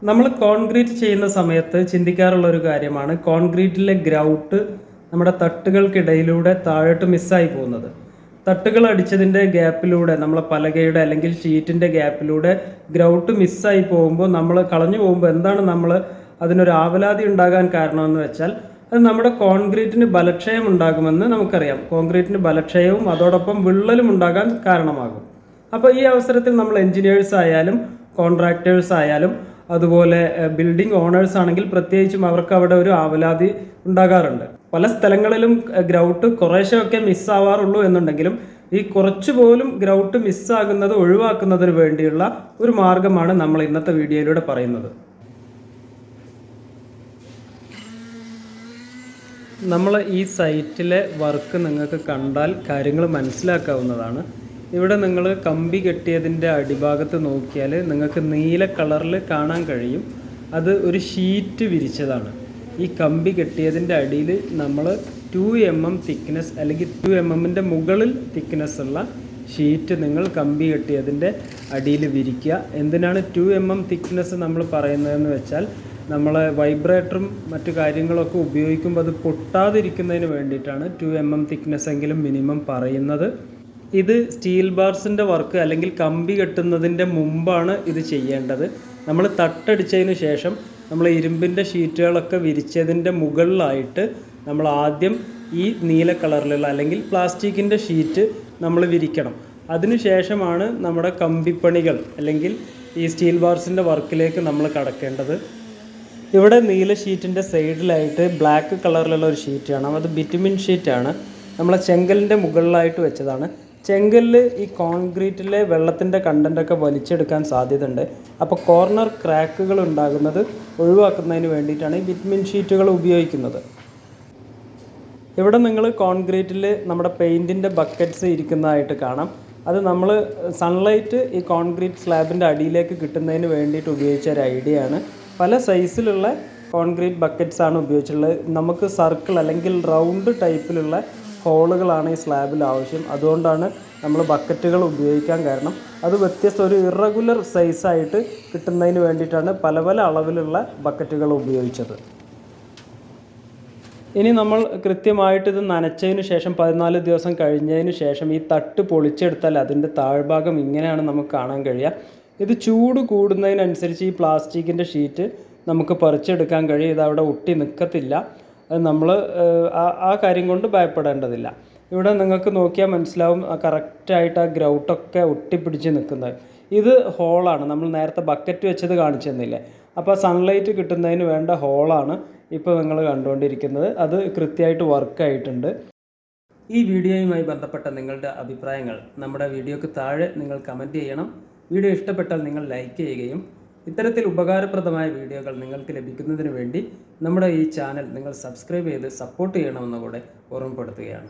നമ്മൾ കോൺക്രീറ്റ് ചെയ്യുന്ന സമയത്ത് ചിന്തിക്കാറുള്ള ഒരു കാര്യമാണ് കോൺക്രീറ്റിലെ ഗ്രൗട്ട് നമ്മുടെ തട്ടുകൾക്കിടയിലൂടെ താഴോട്ട് മിസ്സായി പോകുന്നത്. തട്ടുകൾ അടിച്ചതിൻ്റെ ഗ്യാപ്പിലൂടെ നമ്മളെ പലകയുടെ അല്ലെങ്കിൽ ഷീറ്റിൻ്റെ ഗ്യാപ്പിലൂടെ ഗ്രൗട്ട് മിസ്സായി പോകുമ്പോൾ നമ്മൾ കളഞ്ഞു പോകുമ്പോൾ എന്താണ് നമ്മൾ അതിനൊരു ആവലാതി ഉണ്ടാകാൻ കാരണമെന്ന് വെച്ചാൽ അത് നമ്മുടെ കോൺക്രീറ്റിന് ബലക്ഷയം ഉണ്ടാകുമെന്ന് നമുക്കറിയാം. കോൺക്രീറ്റിന് ബലക്ഷയവും അതോടൊപ്പം വിള്ളലും ഉണ്ടാകാൻ കാരണമാകും. അപ്പോൾ ഈ അവസരത്തിൽ നമ്മൾ എൻജിനീയേഴ്സ് ആയാലും കോൺട്രാക്ടേഴ്സ് ആയാലും അതുപോലെ ബിൽഡിംഗ് ഓണേഴ്സ് ആണെങ്കിൽ പ്രത്യേകിച്ചും അവർക്ക് അവിടെ ഒരു ആവലാതി ഉണ്ടാകാറുണ്ട്. പല സ്ഥലങ്ങളിലും ഗ്രൗട്ട് കുറേശ്ശെയൊക്കെ മിസ്സാവാറുള്ളൂ എന്നുണ്ടെങ്കിലും ഈ കുറച്ചു പോലും ഗ്രൗട്ട് മിസ്സാകുന്നത് ഒഴിവാക്കുന്നതിന് വേണ്ടിയുള്ള ഒരു മാർഗമാണ് നമ്മൾ ഇന്നത്തെ വീഡിയോയിലൂടെ പറയുന്നത്. നമ്മൾ ഈ സൈറ്റിലെ വർക്ക് നിങ്ങൾക്ക് കണ്ടാൽ കാര്യങ്ങൾ മനസ്സിലാക്കാവുന്നതാണ്. ഇവിടെ നിങ്ങൾ കമ്പി കെട്ടിയതിൻ്റെ അടിഭാഗത്ത് നോക്കിയാൽ നിങ്ങൾക്ക് നീല കളറിൽ കാണാൻ കഴിയും. അത് ഒരു ഷീറ്റ് വിരിച്ചതാണ്. ഈ കമ്പി കെട്ടിയതിൻ്റെ അടിയിൽ നമ്മൾ 2 mm തിക്നെസ് അല്ലെങ്കിൽ 2 mm മുകളിൽ തിക്നെസ് ഉള്ള ഷീറ്റ് നിങ്ങൾ കമ്പി കെട്ടിയതിൻ്റെ അടിയിൽ വിരിക്കുക. എന്തിനാണ് 2 mm തിക്നെസ് നമ്മൾ പറയുന്നതെന്ന് വെച്ചാൽ നമ്മൾ വൈബ്രേറ്ററും മറ്റു കാര്യങ്ങളൊക്കെ ഉപയോഗിക്കുമ്പോൾ അത് പൊട്ടാതിരിക്കുന്നതിന് വേണ്ടിയിട്ടാണ് 2 mm തിക്നെസ് എങ്കിലും മിനിമം പറയുന്നത്. ഇത് സ്റ്റീൽ ബാർസിൻ്റെ വർക്ക് അല്ലെങ്കിൽ കമ്പി കെട്ടുന്നതിൻ്റെ മുമ്പാണ് ഇത് ചെയ്യേണ്ടത്. നമ്മൾ തട്ടടിച്ചതിന് ശേഷം നമ്മൾ ഇരുമ്പിൻ്റെ ഷീറ്റുകളൊക്കെ വിരിച്ചതിൻ്റെ മുകളിലായിട്ട് നമ്മൾ ആദ്യം ഈ നീല കളറിലുള്ള അല്ലെങ്കിൽ പ്ലാസ്റ്റിക്കിൻ്റെ ഷീറ്റ് നമ്മൾ വിരിക്കണം. അതിനുശേഷമാണ് നമ്മുടെ കമ്പിപ്പണികൾ അല്ലെങ്കിൽ ഈ സ്റ്റീൽ ബാർസിൻ്റെ വർക്കിലേക്ക് നമ്മൾ കടക്കേണ്ടത്. ഇവിടെ നീല ഷീറ്റിൻ്റെ സൈഡിലായിട്ട് ബ്ലാക്ക് കളറിലുള്ള ഒരു ഷീറ്റ് കാണാം. അത് ബിറ്റുമിൻ ഷീറ്റാണ്. നമ്മളെ ചെങ്കലിൻ്റെ മുകളിലായിട്ട് വെച്ചതാണ്. ചെങ്കലിൽ ഈ കോൺക്രീറ്റിലെ വെള്ളത്തിൻ്റെ കണ്ടൻറ്റൊക്കെ വലിച്ചെടുക്കാൻ സാധ്യതയുണ്ട്. അപ്പോൾ കോർണർ ക്രാക്കുകൾ ഉണ്ടാകുന്നത് ഒഴിവാക്കുന്നതിന് വേണ്ടിയിട്ടാണ് ഈ ബിറ്റുമിൻ ഷീറ്റുകൾ ഉപയോഗിക്കുന്നത്. ഇവിടെ നിങ്ങൾ കോൺക്രീറ്റിൽ നമ്മുടെ പെയിൻറ്റിൻ്റെ ബക്കറ്റ്സ് ഇരിക്കുന്നതായിട്ട് കാണാം. അത് നമ്മൾ സൺലൈറ്റ് ഈ കോൺക്രീറ്റ് സ്ലാബിൻ്റെ അടിയിലേക്ക് കിട്ടുന്നതിന് വേണ്ടിയിട്ട് ഉപയോഗിച്ച ഒരു ഐഡിയ ആണ്. പല സൈസിലുള്ള കോൺക്രീറ്റ് ബക്കറ്റ്സ് ആണ് ഉപയോഗിച്ചിട്ടുള്ളത്. നമുക്ക് സർക്കിൾ അല്ലെങ്കിൽ റൗണ്ട് ടൈപ്പിലുള്ള ഹോളുകളാണ് ഈ സ്ലാബിൽ ആവശ്യം. അതുകൊണ്ടാണ് നമ്മൾ ബക്കറ്റുകൾ ഉപയോഗിക്കാൻ കാരണം. അത് വ്യത്യസ്ത ഒരു ഇറഗുലർ സൈസായിട്ട് കിട്ടുന്നതിന് വേണ്ടിയിട്ടാണ് പല പല അളവിലുള്ള ബക്കറ്റുകൾ ഉപയോഗിച്ചത്. ഇനി നമ്മൾ കൃത്യമായിട്ട് ഇത് നനച്ചതിന് ശേഷം 14 ദിവസം കഴിഞ്ഞതിന് ശേഷം ഈ തട്ട് പൊളിച്ചെടുത്താൽ അതിൻ്റെ താഴ്ഭാഗം ഇങ്ങനെയാണ് നമുക്ക് കാണാൻ കഴിയുക. ഇത് ചൂട് കൂടുന്നതിനനുസരിച്ച് ഈ പ്ലാസ്റ്റിക്കിൻ്റെ ഷീറ്റ് നമുക്ക് പറിച്ചെടുക്കാൻ കഴിയും. ഇത് അവിടെ ഒട്ടി നിൽക്കത്തില്ല. അത് നമ്മൾ ആ കാര്യം കൊണ്ട് ഭയപ്പെടേണ്ടതില്ല. ഇവിടെ നിങ്ങൾക്ക് നോക്കിയാൽ മനസ്സിലാവും കറക്റ്റായിട്ട് ആ ഗ്രൗട്ടൊക്കെ ഒട്ടിപ്പിടിച്ച് നിൽക്കുന്നത്. ഇത് ഹോളാണ്. നമ്മൾ നേരത്തെ ബക്കറ്റ് വെച്ചത് കാണിച്ചു തന്നില്ലേ. അപ്പോൾ സൺലൈറ്റ് കിട്ടുന്നതിന് വേണ്ട ഹോളാണ് ഇപ്പോൾ നിങ്ങൾ കണ്ടുകൊണ്ടിരിക്കുന്നത്. അത് കൃത്യമായിട്ട് വർക്കായിട്ടുണ്ട്. ഈ വീഡിയോയുമായി ബന്ധപ്പെട്ട നിങ്ങളുടെ അഭിപ്രായങ്ങൾ നമ്മുടെ വീഡിയോക്ക് താഴെ നിങ്ങൾ കമൻറ്റ് ചെയ്യണം. വീഡിയോ ഇഷ്ടപ്പെട്ടാൽ നിങ്ങൾ ലൈക്ക് ചെയ്യുകയും ഇത്തരത്തിൽ ഉപകാരപ്രദമായ വീഡിയോകൾ നിങ്ങൾക്ക് ലഭിക്കുന്നതിന് വേണ്ടി നമ്മുടെ ഈ ചാനൽ നിങ്ങൾ സബ്സ്ക്രൈബ് ചെയ്ത് സപ്പോർട്ട് ചെയ്യണമെന്ന് കൂടെ ഓർമ്മപ്പെടുത്തുകയാണ്.